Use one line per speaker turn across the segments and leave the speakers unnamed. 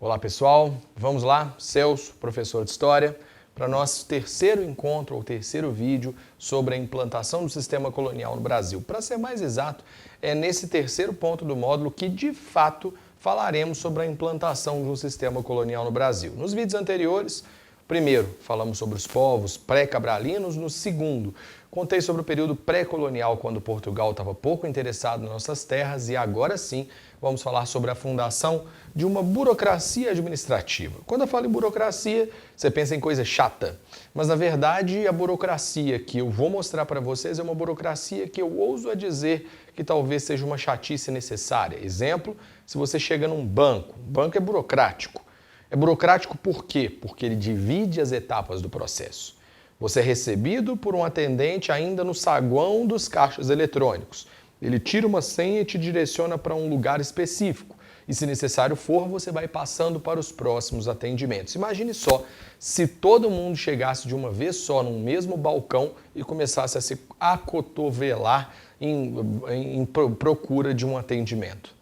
Olá pessoal, vamos lá, Celso, professor de História, para nosso terceiro encontro ou terceiro vídeo sobre a implantação do sistema colonial no Brasil. Para ser mais exato, é nesse terceiro ponto do módulo que de fato falaremos sobre a implantação de um sistema colonial no Brasil. Nos vídeos anteriores, primeiro, falamos sobre os povos pré-cabralinos, no segundo, contei sobre o período pré-colonial, quando Portugal estava pouco interessado nas nossas terras, e agora sim vamos falar sobre a fundação de uma burocracia administrativa. Quando eu falo em burocracia, você pensa em coisa chata, mas na verdade a burocracia que eu vou mostrar para vocês é uma burocracia que eu ouso a dizer que talvez seja uma chatice necessária. Exemplo, se você chega num banco, o banco é burocrático. É burocrático por quê? Porque ele divide as etapas do processo. Você é recebido por um atendente ainda no saguão dos caixas eletrônicos. Ele tira uma senha e te direciona para um lugar específico. E se necessário for, você vai passando para os próximos atendimentos. Imagine só se todo mundo chegasse de uma vez só num mesmo balcão e começasse a se acotovelar em procura de um atendimento.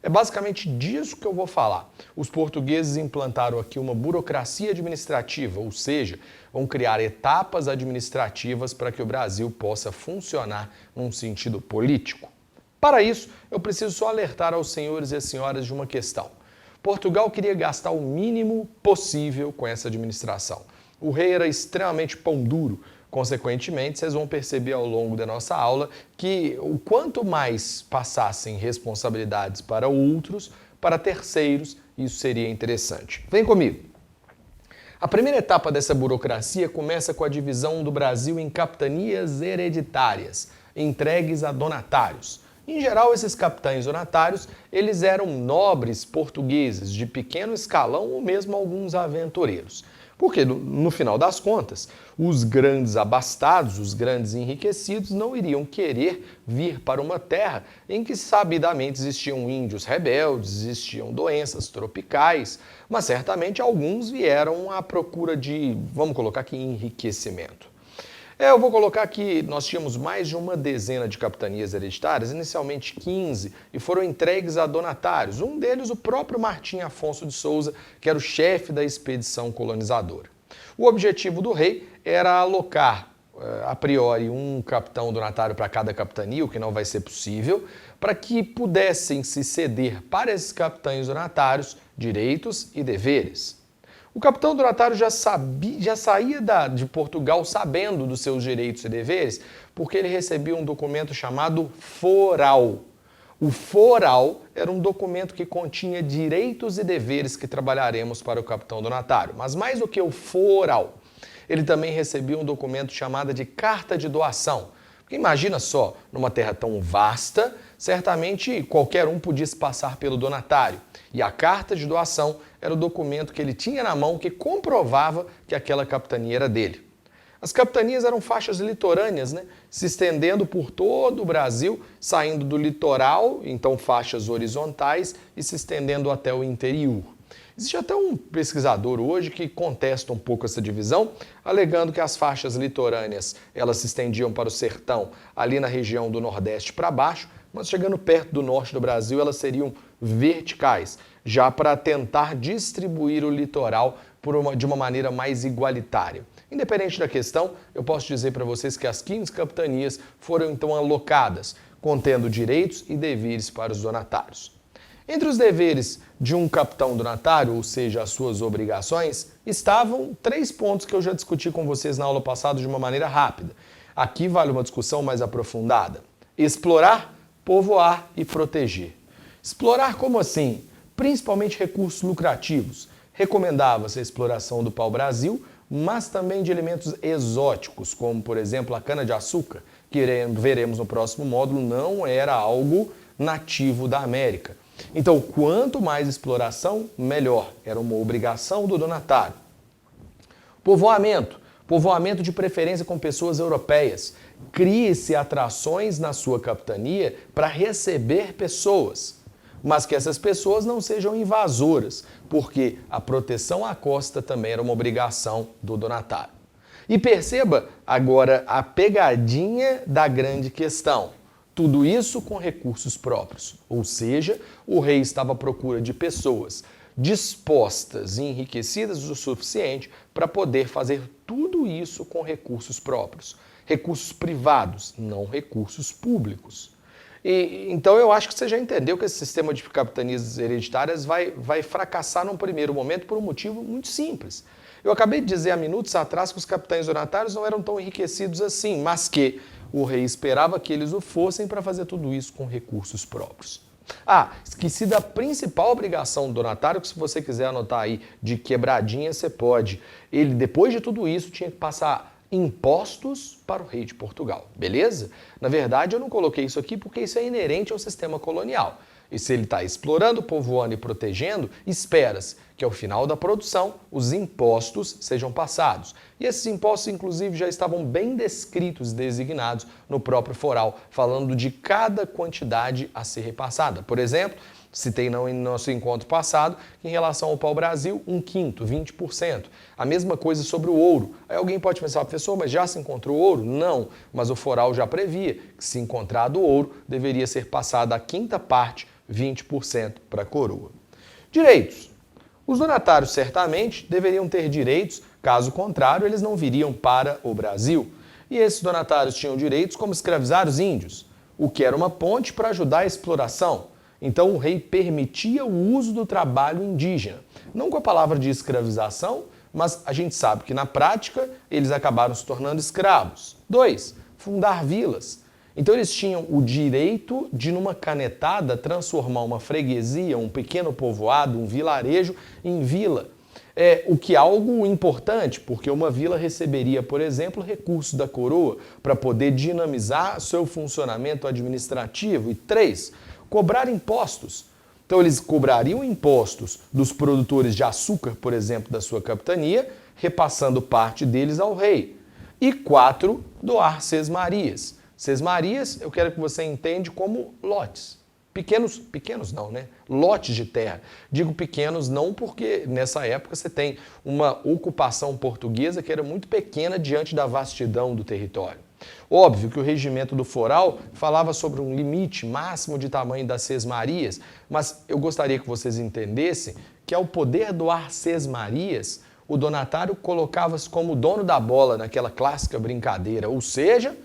É basicamente disso que eu vou falar. Os portugueses implantaram aqui uma burocracia administrativa, ou seja, vão criar etapas administrativas para que o Brasil possa funcionar num sentido político. Para isso, eu preciso só alertar aos senhores e às senhoras de uma questão. Portugal queria gastar o mínimo possível com essa administração. O rei era extremamente pão duro. Consequentemente, vocês vão perceber ao longo da nossa aula que o quanto mais passassem responsabilidades para outros, para terceiros, isso seria interessante. Vem comigo. A primeira etapa dessa burocracia começa com a divisão do Brasil em capitanias hereditárias, entregues a donatários. Em geral, esses capitães donatários, eles eram nobres portugueses de pequeno escalão ou mesmo alguns aventureiros. Porque, no final das contas, os grandes abastados, os grandes enriquecidos, não iriam querer vir para uma terra em que sabidamente existiam índios rebeldes, existiam doenças tropicais, mas certamente alguns vieram à procura de, vamos colocar aqui, enriquecimento. Eu vou colocar que nós tínhamos mais de uma dezena de capitanias hereditárias, inicialmente 15, e foram entregues a donatários. Um deles, o próprio Martim Afonso de Souza, que era o chefe da expedição colonizadora. O objetivo do rei era alocar, a priori, um capitão donatário para cada capitania, o que não vai ser possível, para que pudessem se ceder para esses capitães donatários direitos e deveres. O capitão donatário já saía de Portugal sabendo dos seus direitos e deveres, porque ele recebia um documento chamado foral. O foral era um documento que continha direitos e deveres que trabalharemos para o capitão donatário. Mas mais do que o foral, ele também recebia um documento chamado de carta de doação. Porque imagina só, numa terra tão vasta, certamente qualquer um podia se passar pelo donatário. E a carta de doação era o documento que ele tinha na mão que comprovava que aquela capitania era dele. As capitanias eram faixas litorâneas, se estendendo por todo o Brasil, saindo do litoral, então faixas horizontais, e se estendendo até o interior. Existe até um pesquisador hoje que contesta um pouco essa divisão, alegando que as faixas litorâneas elas se estendiam para o sertão, ali na região do Nordeste para baixo, mas chegando perto do norte do Brasil elas seriam verticais, já para tentar distribuir o litoral de uma maneira mais igualitária. Independente da questão, eu posso dizer para vocês que as 15 capitanias foram então alocadas, contendo direitos e deveres para os donatários. Entre os deveres de um capitão donatário, ou seja, as suas obrigações, estavam 3 pontos que eu já discuti com vocês na aula passada de uma maneira rápida. Aqui vale uma discussão mais aprofundada. Explorar, povoar e proteger. Explorar como assim? Principalmente recursos lucrativos. Recomendava-se a exploração do pau-brasil, mas também de elementos exóticos, como, por exemplo, a cana-de-açúcar, que veremos no próximo módulo, não era algo nativo da América. Então, quanto mais exploração, melhor. Era uma obrigação do donatário. Povoamento. Povoamento de preferência com pessoas europeias. Crie-se atrações na sua capitania para receber pessoas. Mas que essas pessoas não sejam invasoras, porque a proteção à costa também era uma obrigação do donatário. E perceba agora a pegadinha da grande questão. Tudo isso com recursos próprios, ou seja, o rei estava à procura de pessoas dispostas e enriquecidas o suficiente para poder fazer tudo isso com recursos próprios. Recursos privados, não recursos públicos. Então eu acho que você já entendeu que esse sistema de capitanias hereditárias vai fracassar num primeiro momento por um motivo muito simples. Eu acabei de dizer há minutos atrás que os capitães donatários não eram tão enriquecidos assim, mas que o rei esperava que eles o fossem para fazer tudo isso com recursos próprios. Esqueci da principal obrigação do donatário, que se você quiser anotar aí de quebradinha, você pode. Ele, depois de tudo isso, tinha que passar impostos para o rei de Portugal, beleza? Na verdade, eu não coloquei isso aqui porque isso é inerente ao sistema colonial. E se ele está explorando, povoando e protegendo, espera-se que ao final da produção os impostos sejam passados. E esses impostos, inclusive, já estavam bem descritos e designados no próprio foral, falando de cada quantidade a ser repassada. Por exemplo, citei no nosso encontro passado, que em relação ao pau-brasil, 1/5, 20%. A mesma coisa sobre o ouro. Aí alguém pode pensar, professor, mas já se encontrou ouro? Não, mas o foral já previa que se encontrado ouro, deveria ser passada a quinta parte, 20% para a coroa. Direitos. Os donatários certamente deveriam ter direitos, caso contrário, eles não viriam para o Brasil. E esses donatários tinham direitos como escravizar os índios, o que era uma ponte para ajudar a exploração. Então o rei permitia o uso do trabalho indígena. Não com a palavra de escravização, mas a gente sabe que na prática eles acabaram se tornando escravos. 2. Fundar vilas. Então eles tinham o direito de, numa canetada, transformar uma freguesia, um pequeno povoado, um vilarejo, em vila. O que é algo importante, porque uma vila receberia, por exemplo, recursos da coroa para poder dinamizar seu funcionamento administrativo. E 3. Cobrar impostos. Então eles cobrariam impostos dos produtores de açúcar, por exemplo, da sua capitania, repassando parte deles ao rei. E 4. Doar sesmarias. Sesmarias, eu quero que você entenda como lotes. Pequenos não, né? Lotes de terra. Digo pequenos não porque nessa época você tem uma ocupação portuguesa que era muito pequena diante da vastidão do território. Óbvio que o regimento do foral falava sobre um limite máximo de tamanho das sesmarias, mas eu gostaria que vocês entendessem que ao poder doar sesmarias, o donatário colocava-se como dono da bola naquela clássica brincadeira, ou seja,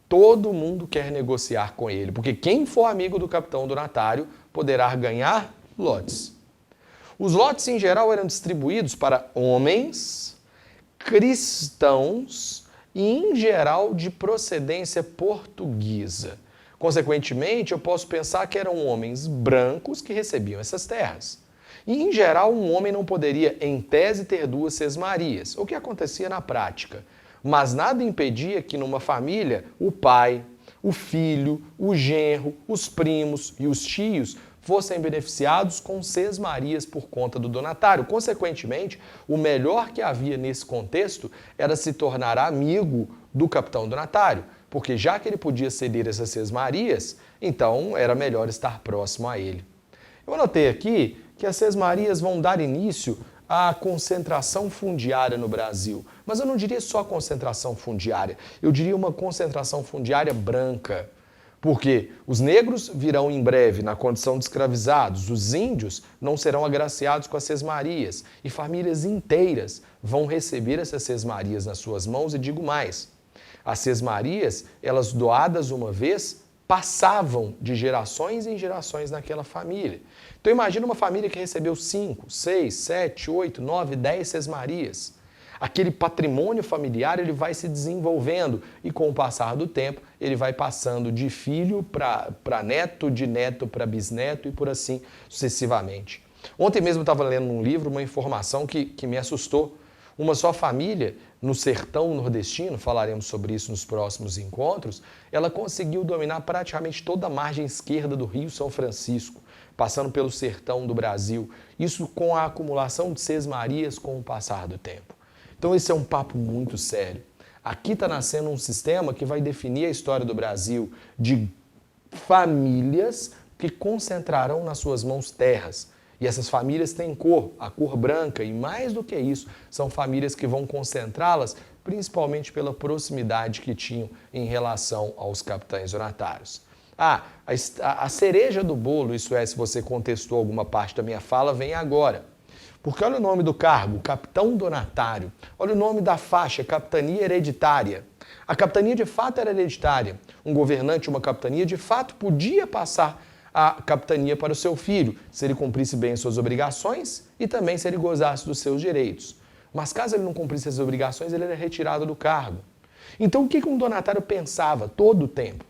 todo mundo quer negociar com ele, porque quem for amigo do capitão donatário poderá ganhar lotes. Os lotes, em geral, eram distribuídos para homens, cristãos e, em geral, de procedência portuguesa. Consequentemente, eu posso pensar que eram homens brancos que recebiam essas terras. E, em geral, um homem não poderia, em tese, ter 2 sesmarias, o que acontecia na prática. Mas nada impedia que numa família o pai, o filho, o genro, os primos e os tios fossem beneficiados com sesmarias por conta do donatário. Consequentemente, o melhor que havia nesse contexto era se tornar amigo do capitão donatário, porque já que ele podia ceder essas sesmarias, então era melhor estar próximo a ele. Eu anotei aqui que as sesmarias vão dar início à concentração fundiária no Brasil. Mas eu não diria só concentração fundiária, eu diria uma concentração fundiária branca. Porque os negros virão em breve na condição de escravizados, os índios não serão agraciados com as sesmarias e famílias inteiras vão receber essas sesmarias nas suas mãos e digo mais, as sesmarias, elas doadas uma vez, passavam de gerações em gerações naquela família. Então imagina uma família que recebeu 5, 6, 7, 8, 9, 10 sesmarias. Aquele patrimônio familiar ele vai se desenvolvendo e com o passar do tempo ele vai passando de filho para neto, de neto para bisneto e por assim sucessivamente. Ontem mesmo eu estava lendo num livro uma informação que me assustou. Uma só família no sertão nordestino, falaremos sobre isso nos próximos encontros, ela conseguiu dominar praticamente toda a margem esquerda do Rio São Francisco, passando pelo sertão do Brasil. Isso com a acumulação de sesmarias com o passar do tempo. Então esse é um papo muito sério. Aqui está nascendo um sistema que vai definir a história do Brasil de famílias que concentrarão nas suas mãos terras. E essas famílias têm cor, a cor branca, e mais do que isso, são famílias que vão concentrá-las principalmente pela proximidade que tinham em relação aos capitães donatários. A cereja do bolo, isso é, se você contestou alguma parte da minha fala, vem agora. Porque olha o nome do cargo, capitão donatário. Olha o nome da faixa, capitania hereditária. A capitania de fato era hereditária. Um governante de uma capitania de fato podia passar a capitania para o seu filho, se ele cumprisse bem as suas obrigações e também se ele gozasse dos seus direitos. Mas caso ele não cumprisse as obrigações, ele era retirado do cargo. Então o que um donatário pensava todo o tempo?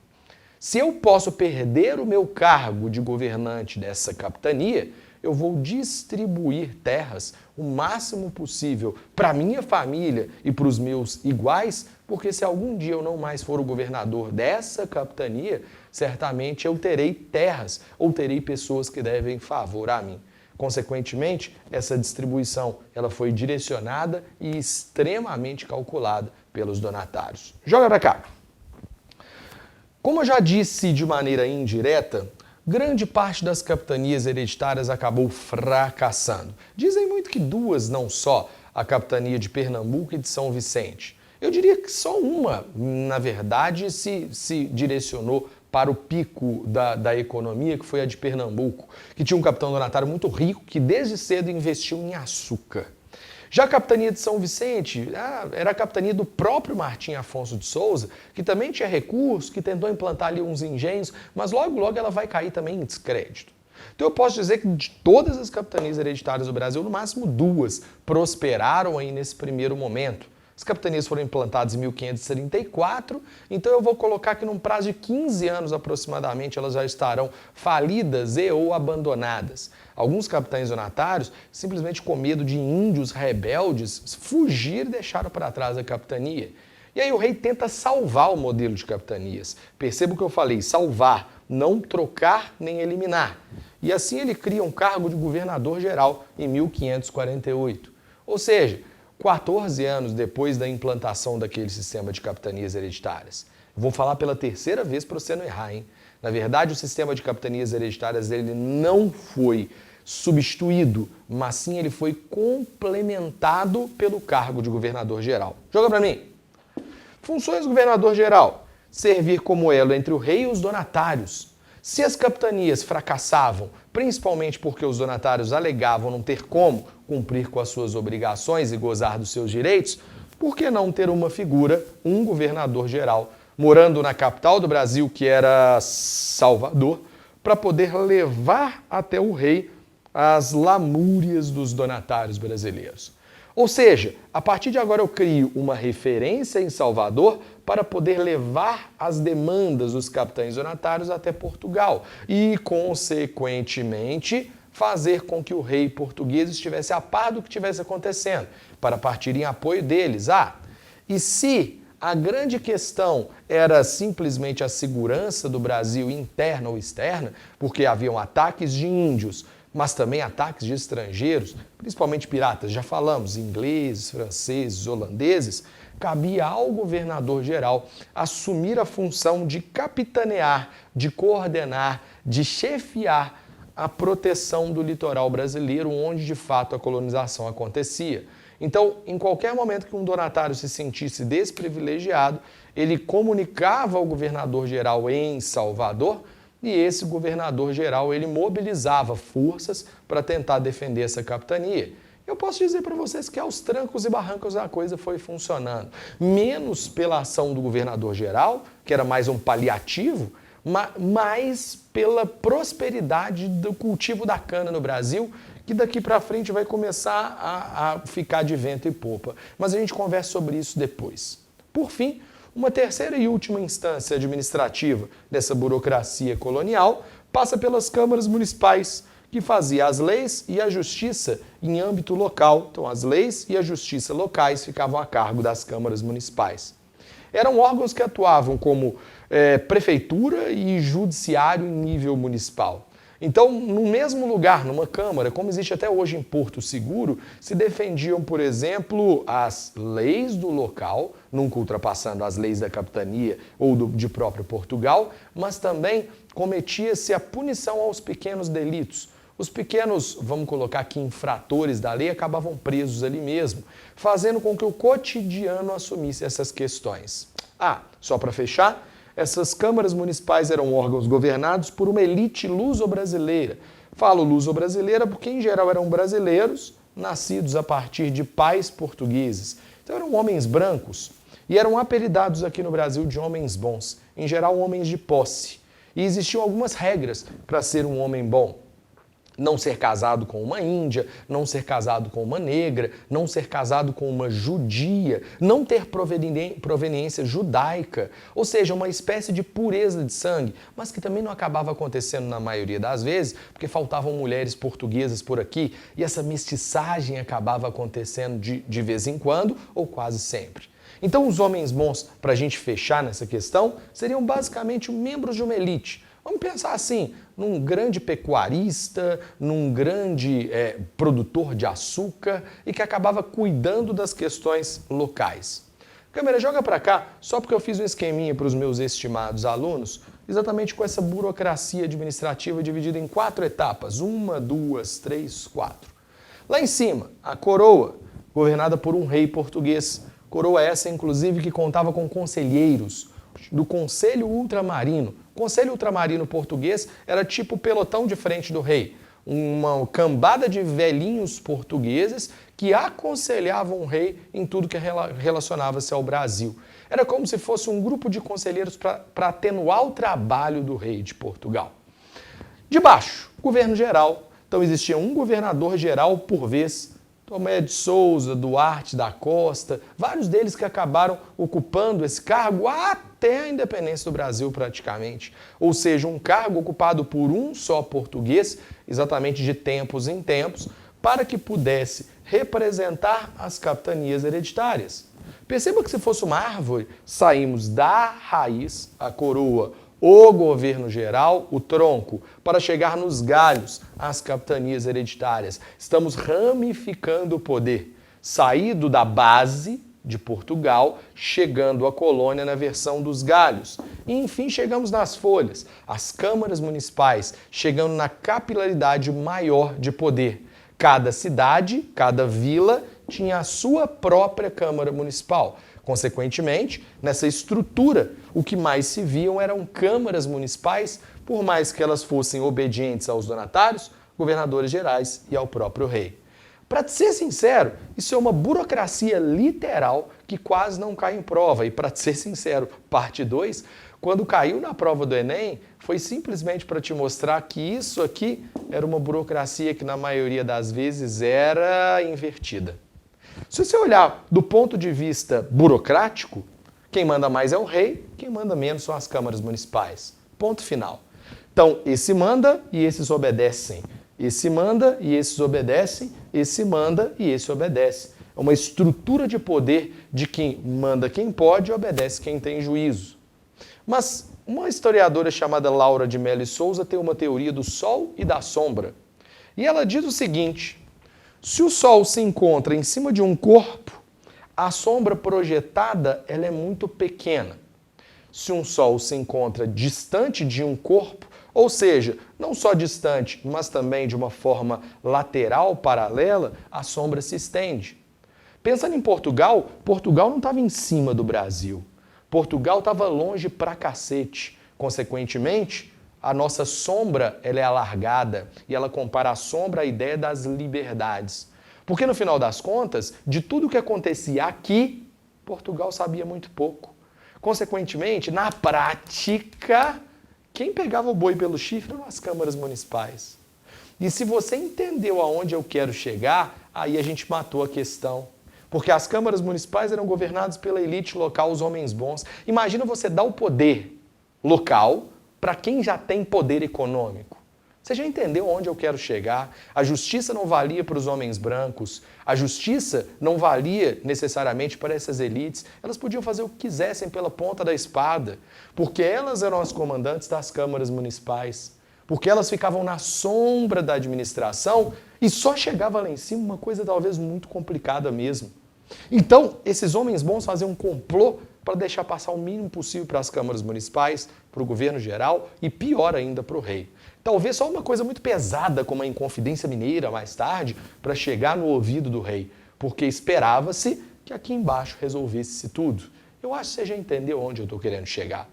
Se eu posso perder o meu cargo de governante dessa capitania, eu vou distribuir terras o máximo possível para minha família e para os meus iguais, porque se algum dia eu não mais for o governador dessa capitania, certamente eu terei terras ou terei pessoas que devem favor a mim. Consequentemente, essa distribuição ela foi direcionada e extremamente calculada pelos donatários. Joga para cá. Como eu já disse de maneira indireta, grande parte das capitanias hereditárias acabou fracassando. Dizem muito que duas, não só, a capitania de Pernambuco e de São Vicente. Eu diria que só uma, na verdade, se direcionou para o pico da economia, que foi a de Pernambuco, que tinha um capitão donatário muito rico, que desde cedo investiu em açúcar. Já a capitania de São Vicente era a capitania do próprio Martim Afonso de Souza, que também tinha recursos, que tentou implantar ali uns engenhos, mas logo, logo ela vai cair também em descrédito. Então eu posso dizer que de todas as capitanias hereditárias do Brasil, no máximo duas prosperaram aí nesse primeiro momento. As capitanias foram implantadas em 1534, então eu vou colocar que num prazo de 15 anos aproximadamente elas já estarão falidas e ou abandonadas. Alguns capitães donatários, simplesmente com medo de índios rebeldes, fugiram e deixaram para trás a capitania. E aí o rei tenta salvar o modelo de capitanias. Perceba o que eu falei, salvar, não trocar nem eliminar. E assim ele cria um cargo de governador-geral em 1548. Ou seja, 14 anos depois da implantação daquele sistema de capitanias hereditárias. Vou falar pela terceira vez para você não errar, hein? Na verdade, o sistema de capitanias hereditárias ele não foi substituído, mas sim ele foi complementado pelo cargo de governador-geral. Joga para mim. Funções do governador-geral: servir como elo entre o rei e os donatários. Se as capitanias fracassavam, principalmente porque os donatários alegavam não ter como cumprir com as suas obrigações e gozar dos seus direitos, por que não ter uma figura, um governador-geral, morando na capital do Brasil, que era Salvador, para poder levar até o rei as lamúrias dos donatários brasileiros? Ou seja, a partir de agora eu crio uma referência em Salvador para poder levar as demandas dos capitães donatários até Portugal e, consequentemente, fazer com que o rei português estivesse a par do que estivesse acontecendo, para partir em apoio deles. E se a grande questão era simplesmente a segurança do Brasil interna ou externa, porque haviam ataques de índios, mas também ataques de estrangeiros, principalmente piratas, já falamos, ingleses, franceses, holandeses, cabia ao governador-geral assumir a função de capitanear, de coordenar, de chefiar a proteção do litoral brasileiro, onde de fato a colonização acontecia. Então, em qualquer momento que um donatário se sentisse desprivilegiado, ele comunicava ao governador-geral em Salvador, e esse governador-geral ele mobilizava forças para tentar defender essa capitania. Eu posso dizer para vocês que aos trancos e barrancos a coisa foi funcionando. Menos pela ação do governador-geral, que era mais um paliativo, mas pela prosperidade do cultivo da cana no Brasil, que daqui para frente vai começar a ficar de vento e popa. Mas a gente conversa sobre isso depois. Por fim, uma terceira e última instância administrativa dessa burocracia colonial passa pelas câmaras municipais, que fazia as leis e a justiça em âmbito local. Então, as leis e a justiça locais ficavam a cargo das câmaras municipais. Eram órgãos que atuavam como prefeitura e judiciário em nível municipal. Então, no mesmo lugar, numa Câmara, como existe até hoje em Porto Seguro, se defendiam, por exemplo, as leis do local, nunca ultrapassando as leis da capitania ou de próprio Portugal, mas também cometia-se a punição aos pequenos delitos. Os pequenos, vamos colocar aqui, infratores da lei acabavam presos ali mesmo, fazendo com que o cotidiano assumisse essas questões. Só para fechar, essas câmaras municipais eram órgãos governados por uma elite luso-brasileira. Falo luso-brasileira porque, em geral, eram brasileiros, nascidos a partir de pais portugueses. Então eram homens brancos e eram apelidados aqui no Brasil de homens bons, em geral homens de posse. E existiam algumas regras para ser um homem bom. Não ser casado com uma índia, não ser casado com uma negra, não ser casado com uma judia, não ter proveniência judaica, ou seja, uma espécie de pureza de sangue, mas que também não acabava acontecendo na maioria das vezes, porque faltavam mulheres portuguesas por aqui e essa mestiçagem acabava acontecendo de vez em quando ou quase sempre. Então os homens bons, para a gente fechar nessa questão, seriam basicamente membros de uma elite. Vamos pensar assim, num grande pecuarista, num grande produtor de açúcar e que acabava cuidando das questões locais. Câmera, joga para cá, só porque eu fiz um esqueminha para os meus estimados alunos, exatamente com essa burocracia administrativa dividida em 4 etapas. 1, 2, 3, 4. Lá em cima, a coroa, governada por um rei português. Coroa essa, inclusive, que contava com conselheiros do Conselho Ultramarino. O Conselho Ultramarino português era tipo o pelotão de frente do rei. Uma cambada de velhinhos portugueses que aconselhavam o rei em tudo que relacionava-se ao Brasil. Era como se fosse um grupo de conselheiros para atenuar o trabalho do rei de Portugal. De baixo, governo geral. Então existia um governador geral por vez. Tomé de Souza, Duarte da Costa, vários deles que acabaram ocupando esse cargo até a independência do Brasil praticamente. Ou seja, um cargo ocupado por um só português, exatamente de tempos em tempos, para que pudesse representar as capitanias hereditárias. Perceba que se fosse uma árvore, saímos da raiz, a coroa, o governo geral, o tronco, para chegar nos galhos, as capitanias hereditárias. Estamos ramificando o poder, saído da base de Portugal, chegando à colônia na versão dos galhos. E, enfim, chegamos nas folhas, as câmaras municipais, chegando na capilaridade maior de poder. Cada cidade, cada vila tinha a sua própria Câmara Municipal. Consequentemente, nessa estrutura, o que mais se viam eram câmaras municipais, por mais que elas fossem obedientes aos donatários, governadores gerais e ao próprio rei. Para ser sincero, isso é uma burocracia literal que quase não cai em prova. E para ser sincero, parte 2, quando caiu na prova do Enem, foi simplesmente para te mostrar que isso aqui era uma burocracia que na maioria das vezes era invertida. Se você olhar do ponto de vista burocrático, quem manda mais é o rei, quem manda menos são as câmaras municipais. Ponto final. Então, esse manda e esses obedecem. Esse manda e esses obedecem, esse manda e esse obedece. É uma estrutura de poder de quem manda quem pode e obedece quem tem juízo. Mas uma historiadora chamada Laura de Mello e Souza tem uma teoria do sol e da sombra. E ela diz o seguinte: se o sol se encontra em cima de um corpo, a sombra projetada ela é muito pequena. Se um sol se encontra distante de um corpo, ou seja, não só distante, mas também de uma forma lateral, paralela, a sombra se estende. Pensando em Portugal, Portugal não estava em cima do Brasil. Portugal estava longe pra cacete. Consequentemente, a nossa sombra ela é alargada e ela compara a sombra à ideia das liberdades. Porque no final das contas, de tudo que acontecia aqui, Portugal sabia muito pouco. Consequentemente, na prática, quem pegava o boi pelo chifre eram as câmaras municipais. E se você entendeu aonde eu quero chegar, aí a gente matou a questão. Porque as câmaras municipais eram governadas pela elite local, os homens bons. Imagina você dar o poder local para quem já tem poder econômico. Você já entendeu onde eu quero chegar? A justiça não valia para os homens brancos, a justiça não valia necessariamente para essas elites. Elas podiam fazer o que quisessem pela ponta da espada, porque elas eram as comandantes das câmaras municipais, porque elas ficavam na sombra da administração e só chegava lá em cima uma coisa talvez muito complicada mesmo. Então, esses homens bons faziam um complô para deixar passar o mínimo possível para as câmaras municipais, para o governo geral e, pior ainda, para o rei. Talvez só uma coisa muito pesada, como a Inconfidência Mineira, mais tarde, para chegar no ouvido do rei, porque esperava-se que aqui embaixo resolvesse-se tudo. Eu acho que você já entendeu onde eu estou querendo chegar.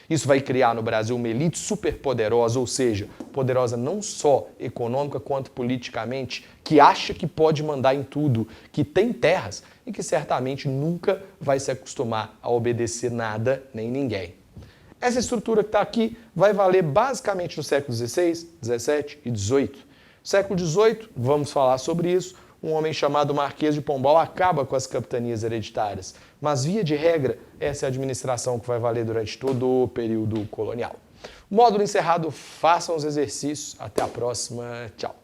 Isso vai criar no Brasil uma elite superpoderosa, ou seja, poderosa não só econômica quanto politicamente, que acha que pode mandar em tudo, que tem terras e que certamente nunca vai se acostumar a obedecer nada nem ninguém. Essa estrutura que está aqui vai valer basicamente no século XVI, XVII e XVIII. Século XVIII, vamos falar sobre isso, um homem chamado Marquês de Pombal acaba com as capitanias hereditárias. Mas, via de regra, essa é a administração que vai valer durante todo o período colonial. Módulo encerrado, façam os exercícios. Até a próxima. Tchau.